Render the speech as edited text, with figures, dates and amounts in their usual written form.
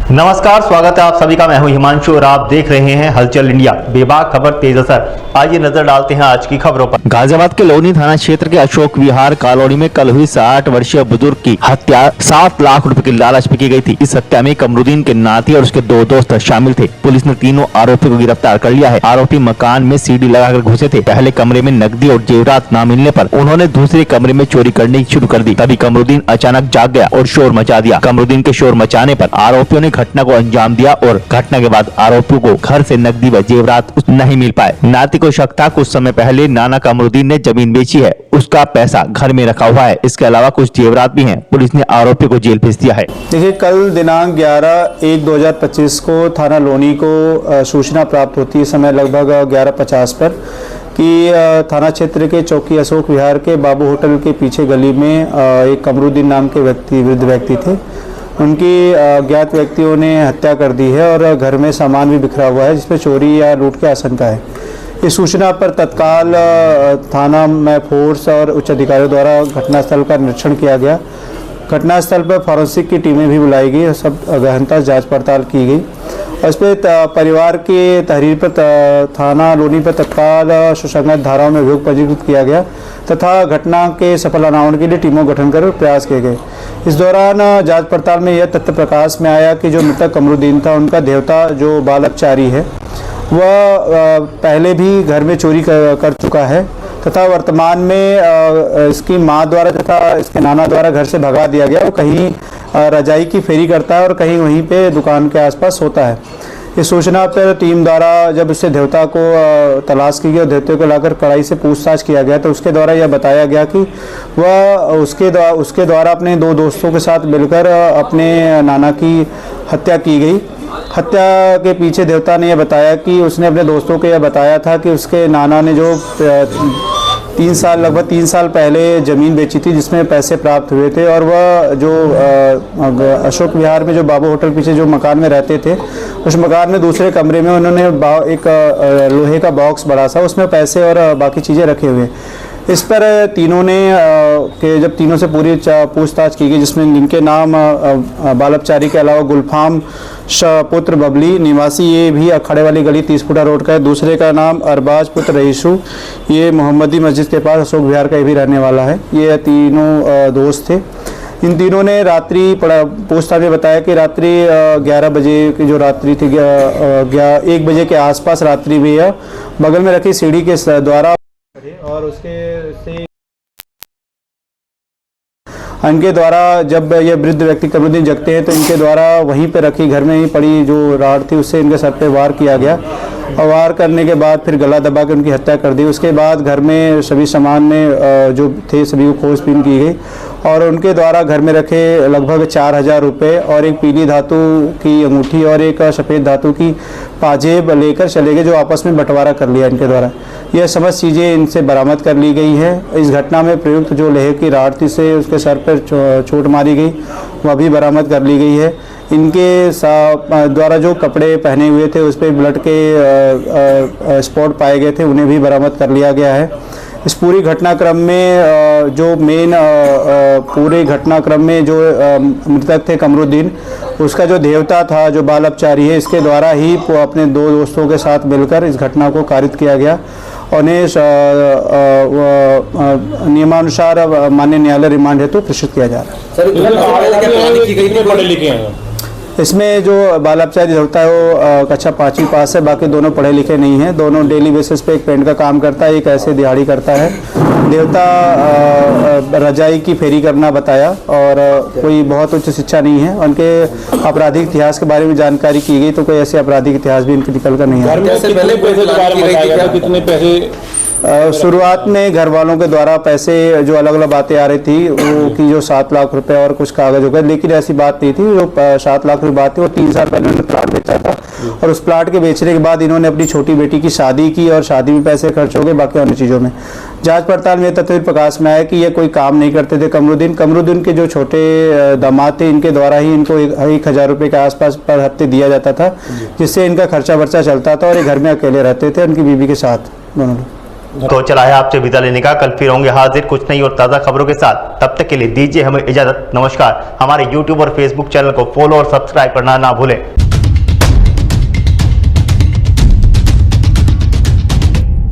नमस्कार, स्वागत है आप सभी का। मैं हूं हिमांशु और आप देख रहे हैं हलचल इंडिया। बेबाक खबर तेज असर। आइए नजर डालते हैं आज की खबरों पर। गाजियाबाद के लोनी थाना क्षेत्र के अशोक विहार कॉलोनी में कल हुई 60 वर्षीय बुजुर्ग की हत्या 7 लाख रुपए की लालच में की गई थी। इस हत्या में कमरुद्दीन के नाती और उसके 2 दोस्त शामिल थे। पुलिस ने तीनों आरोपियों को गिरफ्तार कर लिया है। आरोपी मकान में सीढ़ी लगाकर घुसे थे। पहले कमरे में नकदी और जेवरात न मिलने पर उन्होंने दूसरे कमरे में चोरी करनी शुरू कर दी। तभी कमरुद्दीन अचानक जाग गया और शोर मचा दिया। कमरुद्दीन के शोर मचाने पर आरोपियों ने घटना को अंजाम दिया और घटना के बाद आरोपियों को घर से नकदी व जेवरात नहीं मिल पाए। नाती को शक था कुछ समय पहले नाना कमरुद्दीन ने जमीन बेची है, उसका पैसा घर में रखा हुआ है। इसके अलावा कुछ जेवरात भी हैं। पुलिस ने आरोपी को जेल भेज दिया है। देखिए, कल दिनांक 11/1/2025 को थाना लोनी को सूचना प्राप्त होती है समय लगभग 11:50 पर कि थाना क्षेत्र के चौकी अशोक विहार के बाबू होटल के पीछे गली में एक कमरुद्दीन नाम के वृद्ध व्यक्ति थे। उनकी अज्ञात व्यक्तियों ने हत्या कर दी है और घर में सामान भी बिखरा हुआ है जिसमें चोरी या लूट की आशंका है। इस सूचना पर तत्काल थाना में फोर्स और उच्च अधिकारियों द्वारा घटनास्थल का निरीक्षण किया गया। घटनास्थल पर फॉरेंसिक की टीमें भी बुलाई गई और सब गहनता जांच पड़ताल की गई। और इस पर परिवार के तहरीर पर थाना लोनी पर तत्काल सुसंगत धाराओं में अभियोग पंजीकृत किया गया तथा घटना के सफल अनावरण के लिए टीमों का गठन कर प्रयास किए गए। इस दौरान जांच पड़ताल में यह तथ्य प्रकाश में आया कि जो मृतक कमरुद्दीन था, उनका देवता जो बालकचारी है वह पहले भी घर में चोरी कर चुका है तथा वर्तमान में इसकी मां द्वारा तथा इसके नाना द्वारा घर से भगा दिया गया। वो कहीं रजाई की फेरी करता है और कहीं वहीं पे दुकान के आसपास सोता है। इस सूचना पर टीम द्वारा जब इससे देवता को तलाश की गई और देवते को लाकर कड़ाई से पूछताछ किया गया तो उसके द्वारा यह बताया गया कि वह उसके द्वारा अपने 2 दोस्तों के साथ मिलकर अपने नाना की हत्या की गई। हत्या के पीछे देवता ने यह बताया कि उसने अपने दोस्तों को यह बताया था कि उसके नाना ने जो लगभग 3 साल पहले ज़मीन बेची थी जिसमें पैसे प्राप्त हुए थे और वह जो अशोक विहार में जो बाबू होटल पीछे जो मकान में रहते थे, उस मकान में दूसरे कमरे में उन्होंने एक लोहे का बॉक्स बड़ा सा, उसमें पैसे और बाकी चीज़ें रखे हुए। इस पर तीनों ने जब तीनों से पूरी पूछताछ की गई जिसमें जिनके नाम बालकचारी के अलावा गुलफाम पुत्र बबली निवासी ये भी अखाड़े वाली गली 30 फुटा रोड का है। दूसरे का नाम अरबाज पुत्र रईसू, ये मोहम्मदी मस्जिद के पास अशोक विहार का भी रहने वाला है। ये तीनों दोस्त थे। इन तीनों ने रात्रि पूछताछ में बताया कि रात्रि 11 बजे की जो रात्रि थी 1 बजे के आसपास रात्रि में यह बगल में रखी सीढ़ी के द्वारा और उसके से इनके द्वारा जब ये वृद्ध व्यक्ति कमरुद्दीन जगते हैं तो इनके द्वारा वहीं पे रखी घर में ही पड़ी जो राड थी उससे इनके सर पे वार किया गया और वार करने के बाद फिर गला दबा के उनकी हत्या कर दी। उसके बाद घर में सभी सामान में जो थे सभी को खोजबीन की गई और उनके द्वारा घर में रखे लगभग 4000 रुपये और एक पीली धातु की अंगूठी और एक सफ़ेद धातु की पाजेब लेकर चले गए जो आपस में बंटवारा कर लिया इनके द्वारा। यह समस्त चीज़ें इनसे बरामद कर ली गई है। इस घटना में प्रयुक्त जो लोहे की राड थी से उसके सर पर चोट मारी गई वह भी बरामद कर ली गई है। इनके द्वारा जो कपड़े पहने हुए थे उस पर ब्लड के स्पॉट पाए गए थे, उन्हें भी बरामद कर लिया गया है। इस पूरी घटनाक्रम में जो पूरे घटनाक्रम में जो मृतक थे कमरुद्दीन, उसका जो देवता था जो बालकचारी है, इसके द्वारा ही अपने 2 दोस्तों के साथ मिलकर इस घटना को कारित किया गया और नियमानुसार माननीय न्यायालय रिमांड हेतु प्रेषित किया जा रहा है। इसमें जो बालकचारी देवता है वो कक्षा 5वीं पास है, बाकी दोनों पढ़े लिखे नहीं हैं। दोनों डेली बेसिस पे एक पेंट का काम करता है, एक ऐसे दिहाड़ी करता है। देवता रजाई की फेरी करना बताया और कोई बहुत उच्च शिक्षा नहीं है। उनके आपराधिक इतिहास के बारे में जानकारी की गई तो कोई ऐसे आपराधिक इतिहास भी इनके निकल कर नहीं है। शुरुआत में घर वालों के द्वारा पैसे जो अलग अलग बातें आ रही थी वो कि जो 7 लाख रुपए और कुछ कागज हो गए, लेकिन ऐसी बात नहीं थी। जो 7 लाख रुपए बात थी वो 3 साल पहले उन्होंने प्लाट बेचा था और उस प्लाट के बेचने के बाद इन्होंने अपनी छोटी बेटी की शादी की और शादी में पैसे खर्च हो गए, बाकी अन्य चीज़ों में। जांच पड़ताल में तथ्य प्रकाश में आया कि ये कोई काम नहीं करते थे। कमरुद्दीन के जो छोटे दामाद थे इनके द्वारा ही इनको 1000 रुपये के आसपास पर हफ्ते दिया जाता था जिससे इनका खर्चा वर्चा चलता था और ये घर में अकेले रहते थे उनकी बीवी के साथ दोनों लोग। तो चला है आपसे विदा लेने का। कल फिर होंगे हाजिर कुछ नई और ताज़ा खबरों के साथ। तब तक के लिए दीजिए हमें इजाजत। नमस्कार। हमारे YouTube और Facebook चैनल को फॉलो और सब्सक्राइब करना ना भूलें।